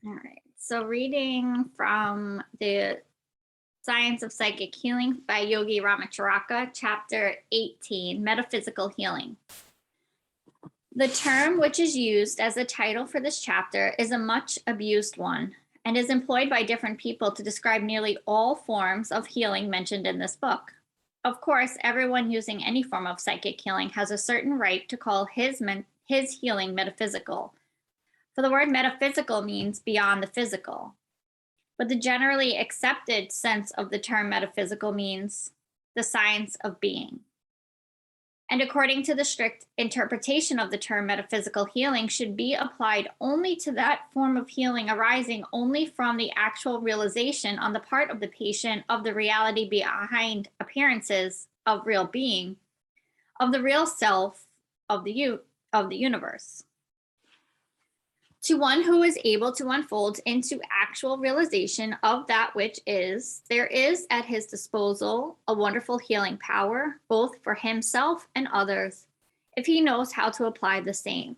All right. So, reading from the Science of Psychic Healing by Yogi Ramacharaka, Chapter 18, Metaphysical Healing. The term which is used as the title for this chapter is a much abused one and is employed by different people to describe nearly all forms of healing mentioned in this book. Of course, everyone using any form of psychic healing has a certain right to call his healing metaphysical. For the word metaphysical means beyond the physical. But the generally accepted sense of the term metaphysical means the science of being. And according to the strict interpretation of the term, metaphysical healing should be applied only to that form of healing arising only from the actual realization on the part of the patient of the reality behind appearances of real being, of the real self of the universe. To one who is able to unfold into actual realization of that which is, there is at his disposal a wonderful healing power, both for himself and others, if he knows how to apply the same.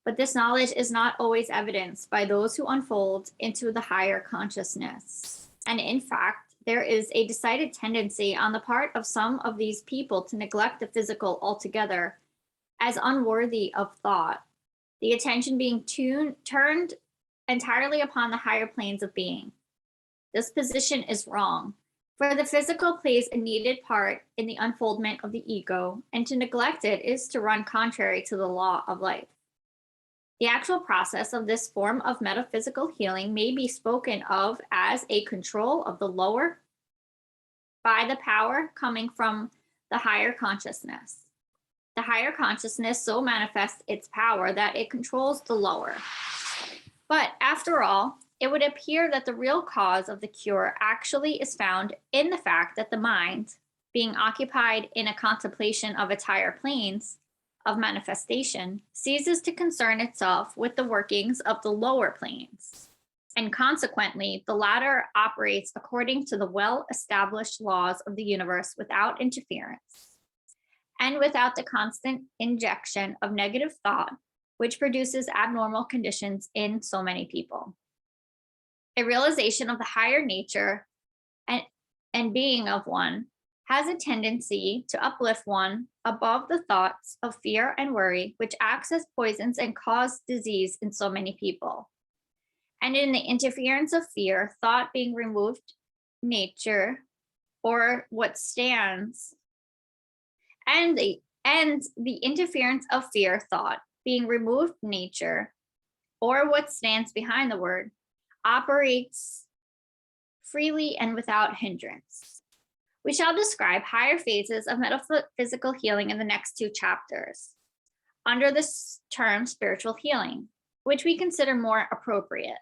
But this knowledge is not always evidenced by those who unfold into the higher consciousness. And in fact, there is a decided tendency on the part of some of these people to neglect the physical altogether as unworthy of thought, the attention being turned entirely upon the higher planes of being. This position is wrong, for the physical plays a needed part in the unfoldment of the ego, and to neglect it is to run contrary to the law of life. The actual process of this form of metaphysical healing may be spoken of as a control of the lower by the power coming from the higher consciousness. The higher consciousness so manifests its power that it controls the lower. But after all, it would appear that the real cause of the cure actually is found in the fact that the mind, being occupied in a contemplation of its higher planes of manifestation, ceases to concern itself with the workings of the lower planes. And consequently, the latter operates according to the well-established laws of the universe without interference, and without the constant injection of negative thought, which produces abnormal conditions in so many people. A realization of the higher nature and being of one has a tendency to uplift one above the thoughts of fear and worry, which acts as poisons and cause disease in so many people. And in the interference of fear, thought being removed, nature, or what stands, and the interference of fear thought being removed, nature, or what stands behind the word, operates freely and without hindrance. We shall describe higher phases of metaphysical healing in the next two chapters under this term spiritual healing, which we consider more appropriate.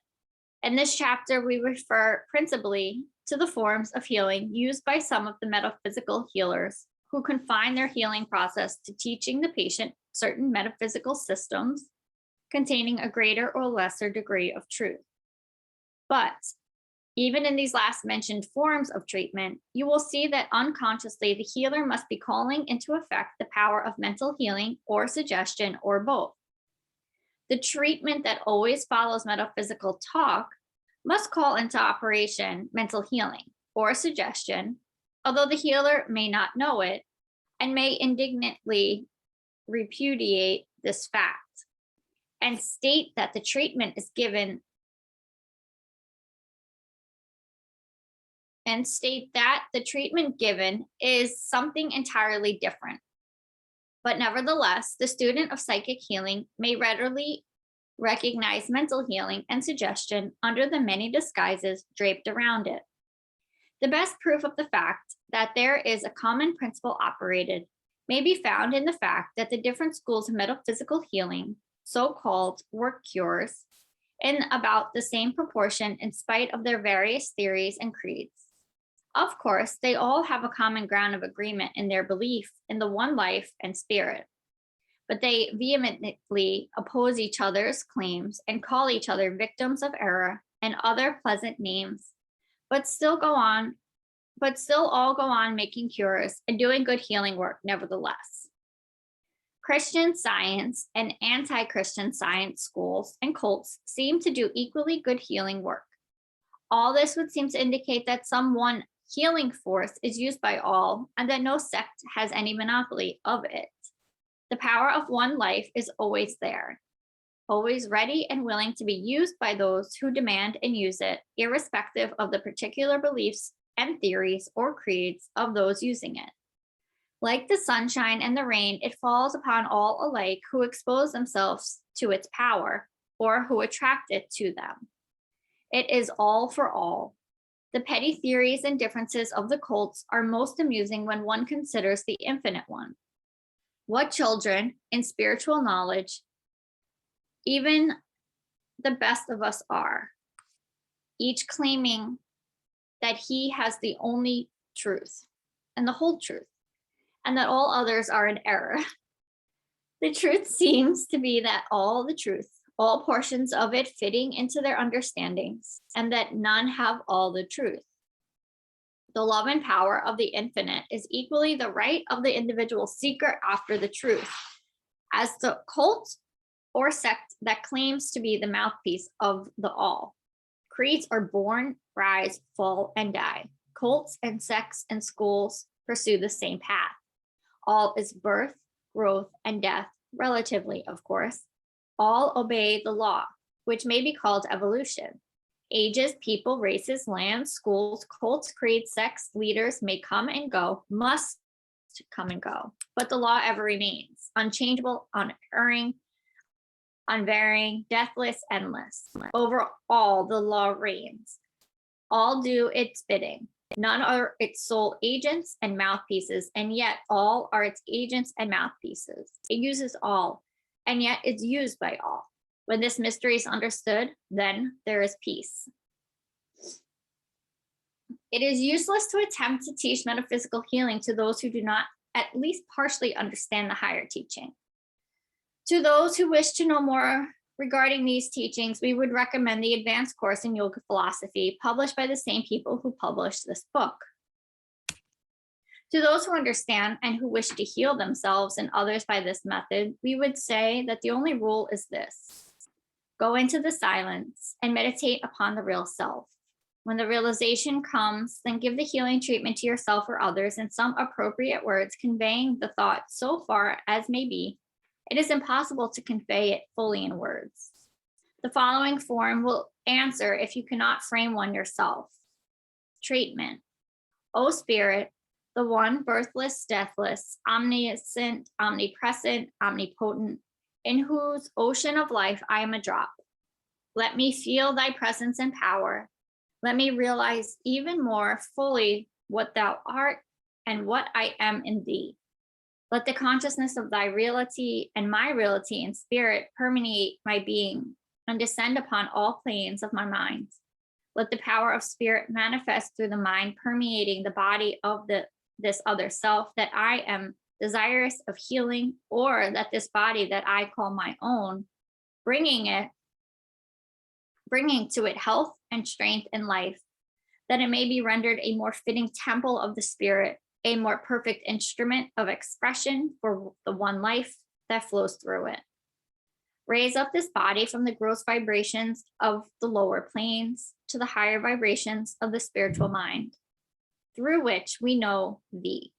In this chapter, we refer principally to the forms of healing used by some of the metaphysical healers who confine their healing process to teaching the patient certain metaphysical systems containing a greater or lesser degree of truth. But even in these last mentioned forms of treatment, you will see that unconsciously the healer must be calling into effect the power of mental healing or suggestion or both. The treatment that always follows metaphysical talk must call into operation mental healing or suggestion, although the healer may not know it and may indignantly repudiate this fact and state that the treatment is given is something entirely different. But nevertheless, the student of psychic healing may readily recognize mental healing and suggestion under the many disguises draped around it. The best proof of the fact that there is a common principle operated may be found in the fact that the different schools of metaphysical healing, so-called work cures, in about the same proportion in spite of their various theories and creeds. Of course, they all have a common ground of agreement in their belief in the one life and spirit, but they vehemently oppose each other's claims and call each other victims of error and other pleasant names, but still all go on making cures and doing good healing work nevertheless. Christian Science and anti-Christian Science schools and cults seem to do equally good healing work. All this would seem to indicate that some one healing force is used by all and that no sect has any monopoly of it. The power of one life is always there, always ready and willing to be used by those who demand and use it, irrespective of the particular beliefs and theories or creeds of those using it. Like the sunshine and the rain, it falls upon all alike who expose themselves to its power or who attract it to them. It is all for all. The petty theories and differences of the cults are most amusing when one considers the infinite one. What children in spiritual knowledge, even the best of us are, each claiming that he has the only truth and the whole truth, and that all others are in error. The truth seems to be that all the truth, all portions of it fitting into their understandings, and that none have all the truth. The love and power of the infinite is equally the right of the individual seeker after the truth, as the cult or sect that claims to be the mouthpiece of the all. Creeds are born, rise, fall, and die. Cults and sects and schools pursue the same path. All is birth, growth, and death, relatively, of course. All obey the law, which may be called evolution. Ages, people, races, lands, schools, cults, creeds, sects, leaders may come and go, must come and go, but the law ever remains, unchangeable, unerring, unvarying, deathless, endless. Over all, the law reigns. All do its bidding. None are its sole agents and mouthpieces, and yet all are its agents and mouthpieces. It uses all, and yet it's used by all. When this mystery is understood, then there is peace. It is useless to attempt to teach metaphysical healing to those who do not at least partially understand the higher teaching. To those who wish to know more regarding these teachings, we would recommend the advanced course in yoga philosophy published by the same people who published this book. To those who understand and who wish to heal themselves and others by this method, we would say that the only rule is this: go into the silence and meditate upon the real self. When the realization comes, then give the healing treatment to yourself or others in some appropriate words, conveying the thought so far as may be. It is impossible to convey it fully in words. The following form will answer if you cannot frame one yourself. Treatment. O Spirit, the one birthless, deathless, omniscient, omnipresent, omnipotent, in whose ocean of life I am a drop. Let me feel thy presence and power. Let me realize even more fully what thou art and what I am in thee. Let the consciousness of thy reality and my reality in spirit permeate my being and descend upon all planes of my mind. Let the power of spirit manifest through the mind, permeating the body of this other self that I am desirous of healing, or that this body that I call my own, bringing to it health and strength and life, that it may be rendered a more fitting temple of the spirit, a more perfect instrument of expression for the one life that flows through it. Raise up this body from the gross vibrations of the lower planes to the higher vibrations of the spiritual mind, through which we know thee.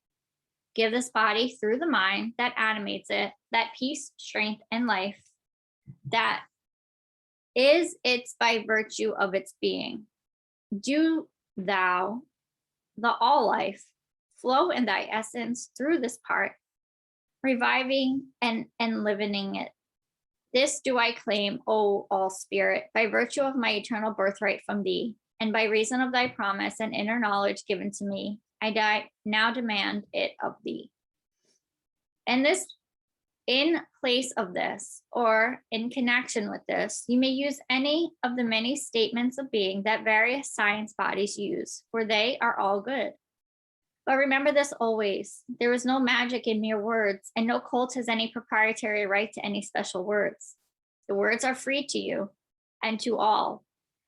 Give this body through the mind that animates it, that peace, strength, and life that is its by virtue of its being. Do thou, the all life, flow in thy essence through this part, reviving and enlivening it. This do I claim, O all spirit, by virtue of my eternal birthright from thee, and by reason of thy promise and inner knowledge given to me, I now demand it of thee. And this, in place of this, or in connection with this, you may use any of the many statements of being that various science bodies use, for they are all good. But remember this always: there is no magic in mere words, and no cult has any proprietary right to any special words. The words are free to you and to all,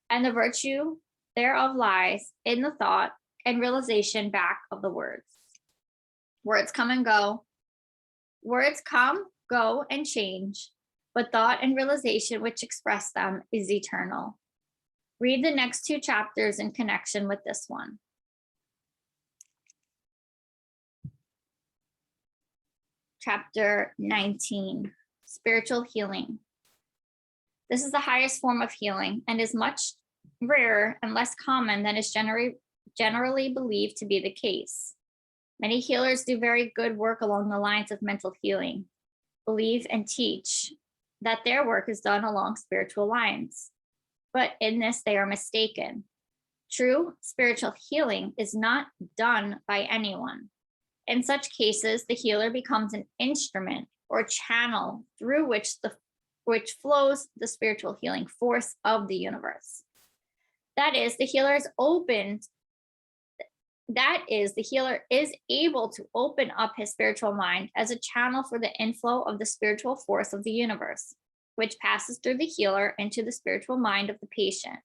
and the virtue thereof lies in the thought and realization back of the words. Words come and go, Words come, go, and change, but thought and realization which express them is eternal. Read the next 2 chapters in connection with this one. Chapter 19, Spiritual Healing. This is the highest form of healing and is much rarer and less common than is generally believed to be the case. Many healers do very good work along the lines of mental healing, believe and teach that their work is done along spiritual lines. But in this, they are mistaken. True spiritual healing is not done by anyone. In such cases, the healer becomes an instrument or channel through which flows the spiritual healing force of the universe. That is, the healer is able to open up his spiritual mind as a channel for the inflow of the spiritual force of the universe, which passes through the healer into the spiritual mind of the patient,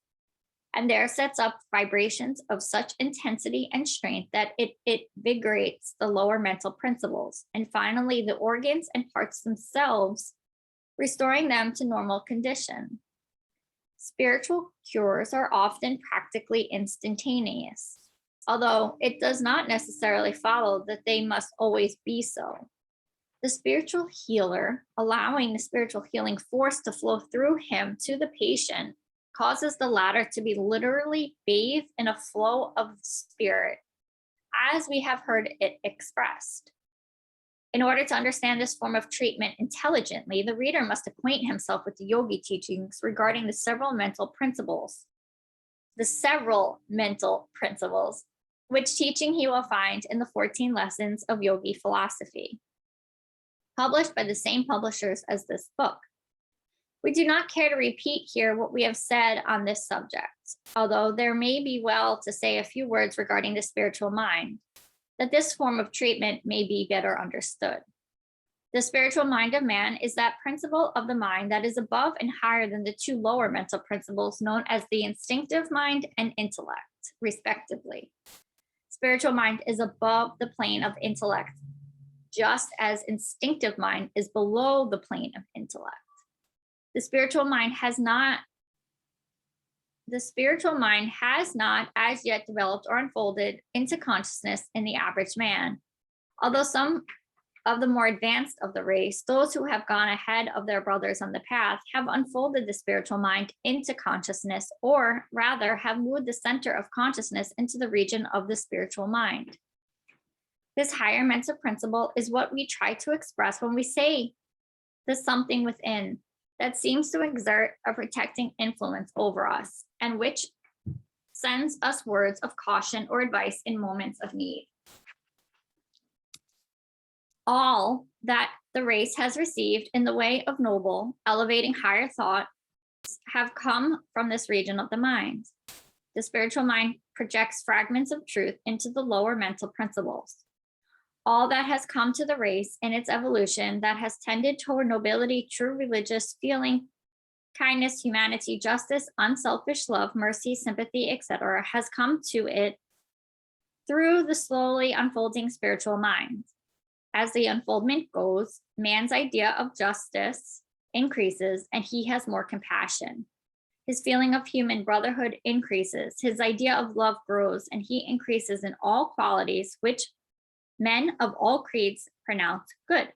and there sets up vibrations of such intensity and strength that it invigorates the lower mental principles, and finally the organs and parts themselves, restoring them to normal condition. Spiritual cures are often practically instantaneous, although it does not necessarily follow that they must always be so. The spiritual healer, allowing the spiritual healing force to flow through him to the patient, causes the latter to be literally bathed in a flow of spirit, as we have heard it expressed. In order to understand this form of treatment intelligently, the reader must acquaint himself with the yogi teachings regarding the several mental principles, which teaching he will find in the 14 lessons of yogi philosophy, published by the same publishers as this book. We do not care to repeat here what we have said on this subject, although there may be well to say a few words regarding the spiritual mind, that this form of treatment may be better understood. The spiritual mind of man is that principle of the mind that is above and higher than the 2 lower mental principles known as the instinctive mind and intellect, respectively. Spiritual mind is above the plane of intellect, just as instinctive mind is below the plane of intellect. The spiritual mind has not as yet developed or unfolded into consciousness in the average man, although some of the more advanced of the race, those who have gone ahead of their brothers on the path, have unfolded the spiritual mind into consciousness, or rather have moved the center of consciousness into the region of the spiritual mind. This higher mental principle is what we try to express when we say the something within that seems to exert a protecting influence over us, and which sends us words of caution or advice in moments of need. All that the race has received in the way of noble, elevating higher thought have come from this region of the mind. The spiritual mind projects fragments of truth into the lower mental principles. All that has come to the race in its evolution that has tended toward nobility, true religious feeling, kindness, humanity, justice, unselfish love, mercy, sympathy, etc., has come to it through the slowly unfolding spiritual mind. As the unfoldment goes, man's idea of justice increases and he has more compassion. His feeling of human brotherhood increases. His idea of love grows and he increases in all qualities which men of all creeds pronounce good.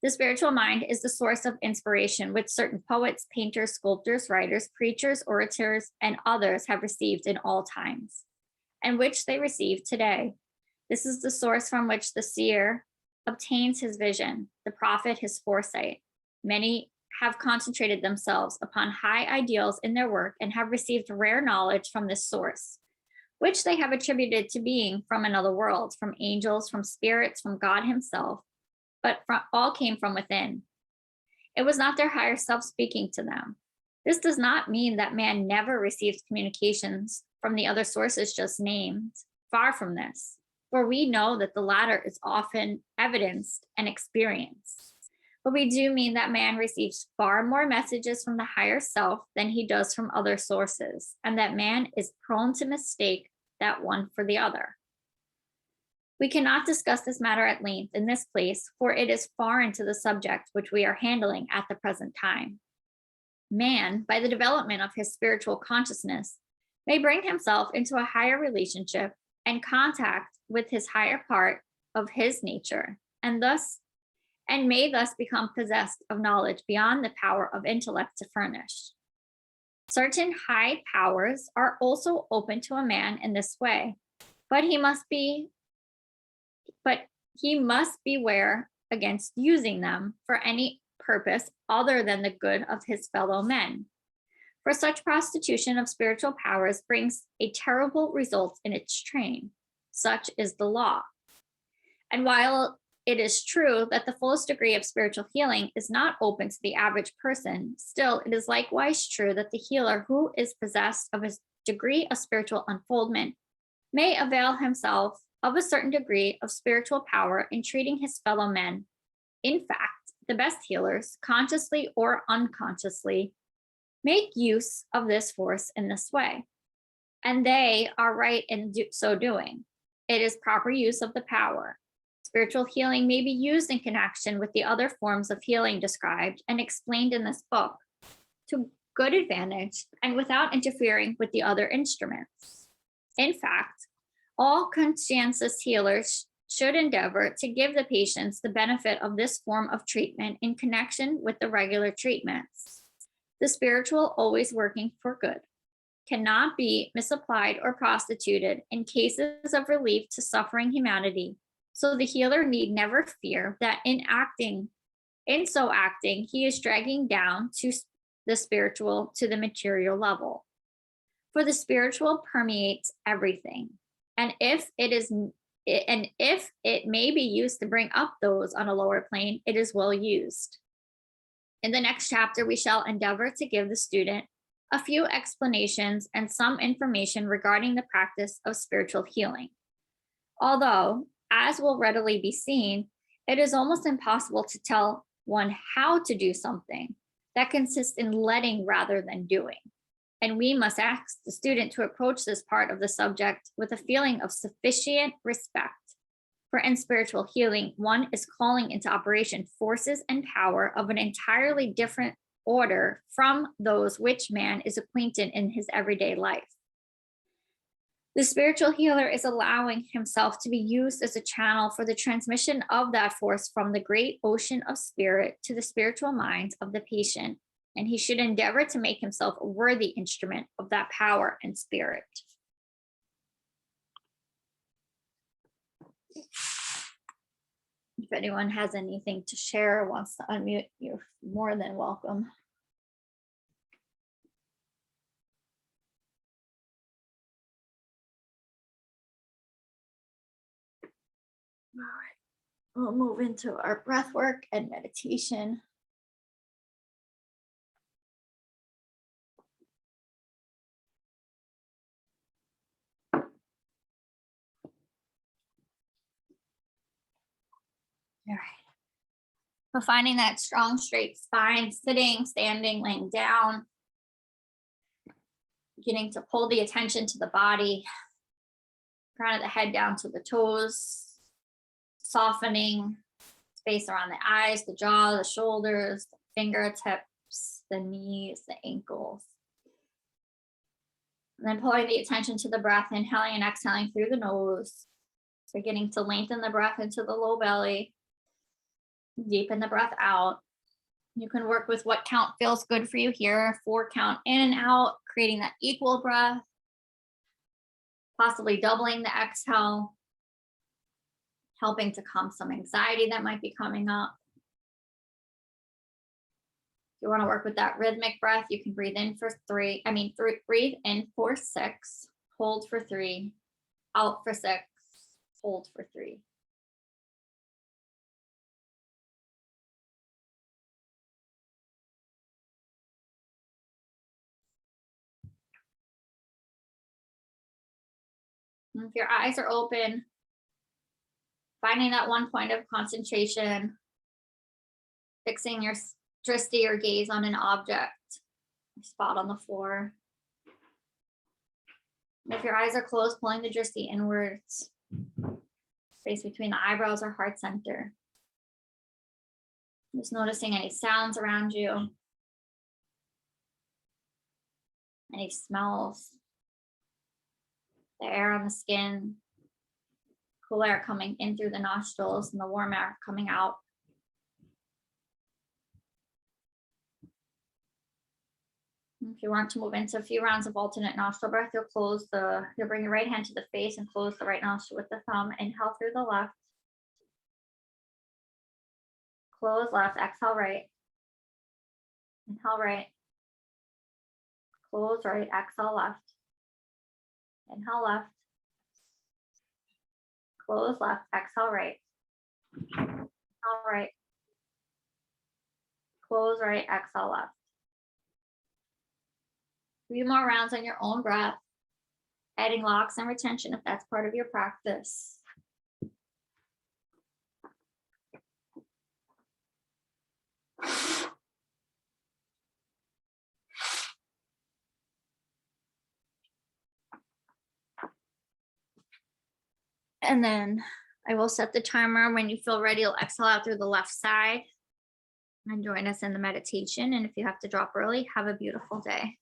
The spiritual mind is the source of inspiration which certain poets, painters, sculptors, writers, preachers, orators, and others have received in all times, and which they receive today. This is the source from which the seer obtains his vision, the prophet his foresight. Many have concentrated themselves upon high ideals in their work and have received rare knowledge from this source, which they have attributed to being from another world, from angels, from spirits, from God himself, but all came from within. It was not their higher self speaking to them. This does not mean that man never received communications from the other sources just named. Far from this, for we know that the latter is often evidenced and experienced. But we do mean that man receives far more messages from the higher self than he does from other sources, and that man is prone to mistake that one for the other. We cannot discuss this matter at length in this place, for it is foreign to the subject which we are handling at the present time. Man, by the development of his spiritual consciousness, may bring himself into a higher relationship and contact with his higher part of his nature, and may thus become possessed of knowledge beyond the power of intellect to furnish. Certain high powers are also open to a man in this way, but he must beware against using them for any purpose other than the good of his fellow men. For such prostitution of spiritual powers brings a terrible result in its train. Such is the law. And while it is true that the fullest degree of spiritual healing is not open to the average person, still it is likewise true that the healer who is possessed of a degree of spiritual unfoldment may avail himself of a certain degree of spiritual power in treating his fellow men. In fact, the best healers, consciously or unconsciously, make use of this force in this way, and they are right in so doing. It is proper use of the power. Spiritual healing may be used in connection with the other forms of healing described and explained in this book to good advantage and without interfering with the other instruments. In fact, all conscientious healers should endeavor to give the patients the benefit of this form of treatment in connection with the regular treatments. The spiritual, always working for good, cannot be misapplied or prostituted in cases of relief to suffering humanity. So the healer need never fear that in so acting, he is dragging down to the spiritual to the material level. For the spiritual permeates everything. And if it may be used to bring up those on a lower plane, it is well used. In the next chapter, we shall endeavor to give the student a few explanations and some information regarding the practice of spiritual healing. Although, as will readily be seen, it is almost impossible to tell one how to do something that consists in letting rather than doing. And we must ask the student to approach this part of the subject with a feeling of sufficient respect. For in spiritual healing, one is calling into operation forces and power of an entirely different order from those which man is acquainted in his everyday life. The spiritual healer is allowing himself to be used as a channel for the transmission of that force from the great ocean of spirit to the spiritual minds of the patient, and he should endeavor to make himself a worthy instrument of that power and spirit. If anyone has anything to share or wants to unmute, you're more than welcome. All right, we'll move into our breath work and meditation. All right. So finding that strong, straight spine, sitting, standing, laying down, beginning to pull the attention to the body, crown of the head down to the toes, softening space around the eyes, the jaw, the shoulders, the fingertips, the knees, the ankles. And then pulling the attention to the breath, inhaling and exhaling through the nose, beginning to lengthen the breath into the low belly, deepen the breath out. You can work with what count feels good for you here. 4 count in and out, creating that equal breath, possibly doubling the exhale, helping to calm some anxiety that might be coming up. If you want to work with that rhythmic breath, you can breathe in for breathe in for 6, hold for 3, out for 6, hold for 3. And if your eyes are open, finding that one point of concentration, fixing your drishti or gaze on an object, or spot on the floor. And if your eyes are closed, pulling the drishti inwards. space between the eyebrows or heart center. Just noticing any sounds around you, any smells, the air on the skin, cool air coming in through the nostrils and the warm air coming out. If you want to move into a few rounds of alternate nostril breath, you'll bring your right hand to the face and close the right nostril with the thumb. Inhale through the left. Close left, exhale right. Inhale right. Close right, exhale left. Inhale left. Close left, exhale right. Inhale right. Close right, exhale left. 3 more rounds on your own breath, adding locks and retention if that's part of your practice. And then I will set the timer. When you feel ready, you'll exhale out through the left side and join us in the meditation. And if you have to drop early, have a beautiful day.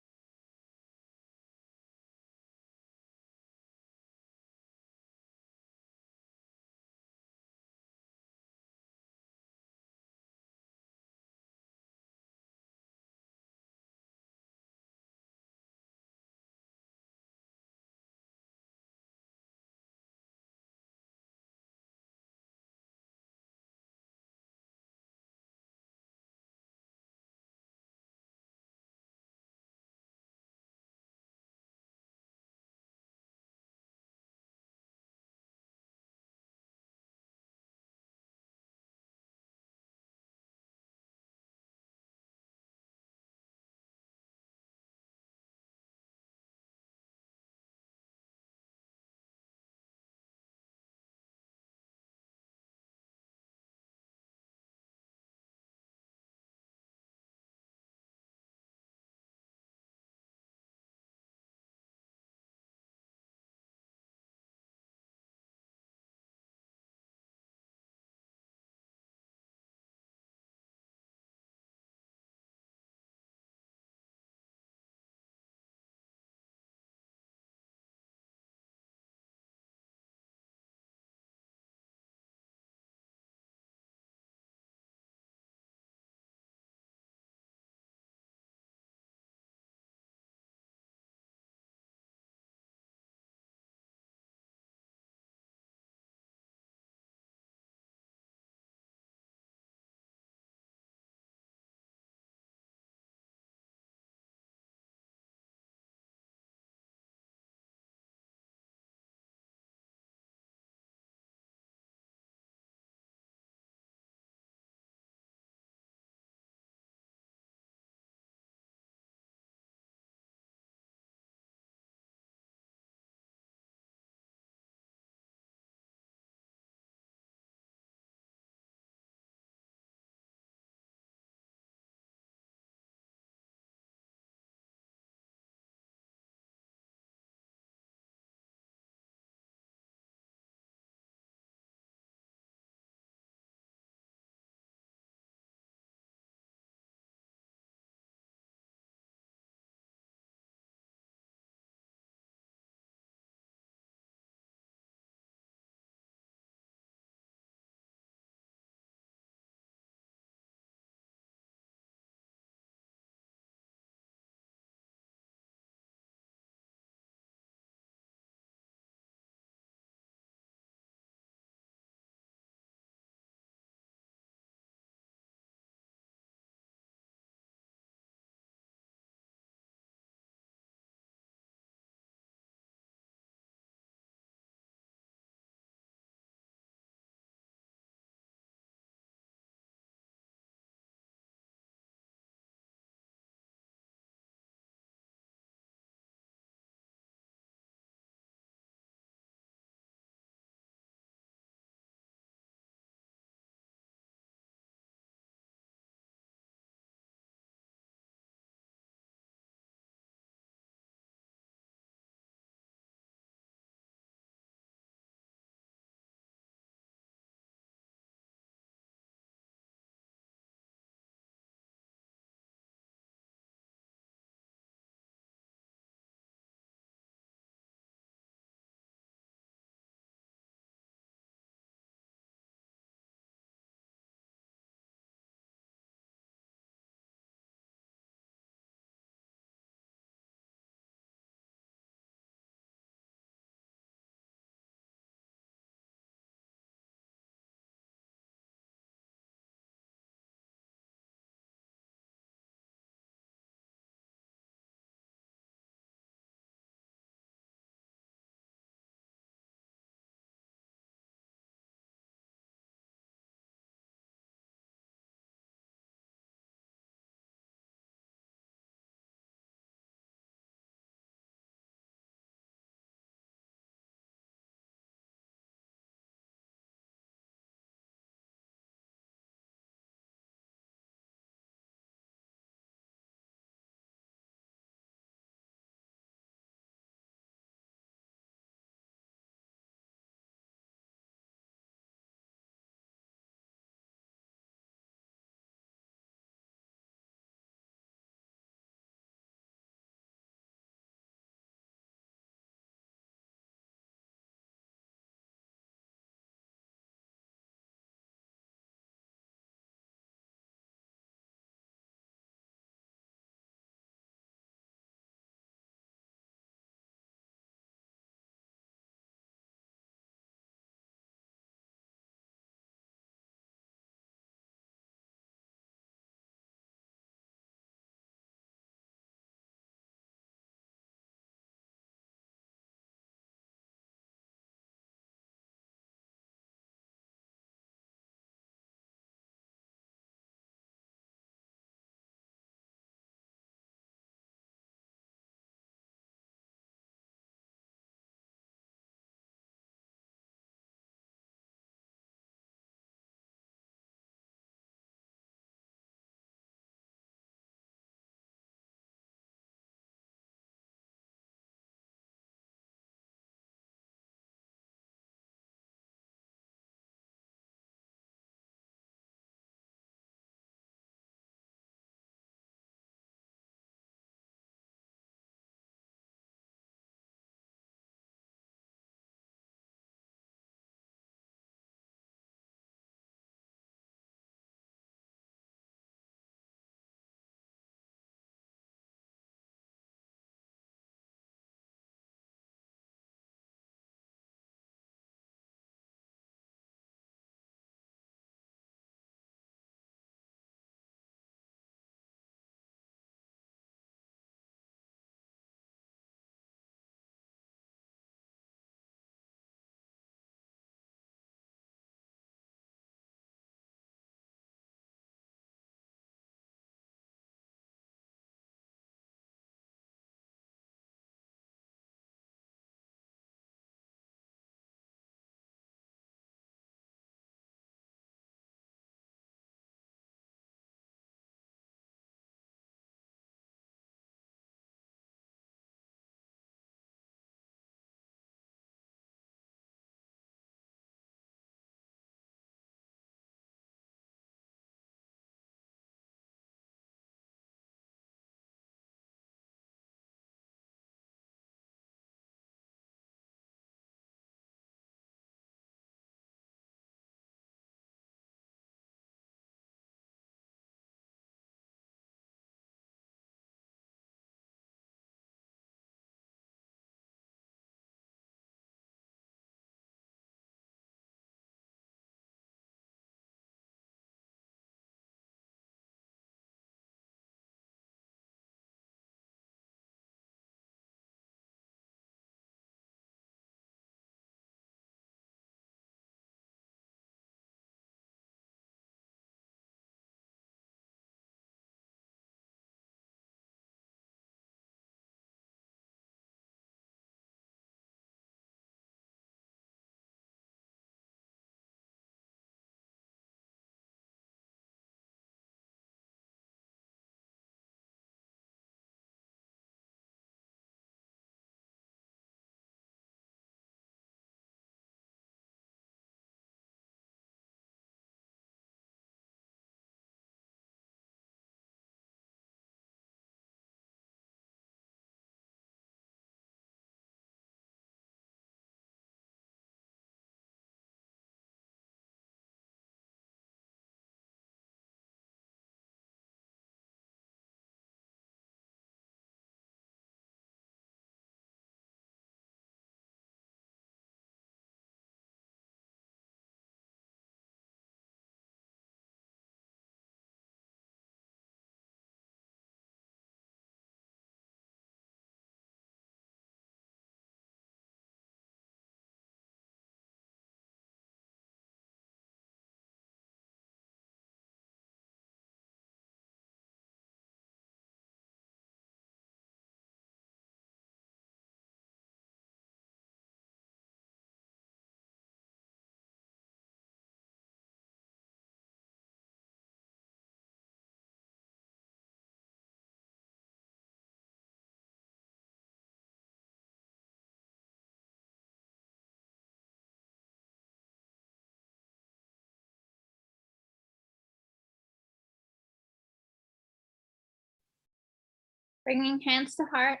Bringing hands to heart.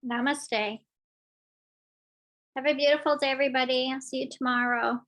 Namaste. Have a beautiful day, everybody. I'll see you tomorrow.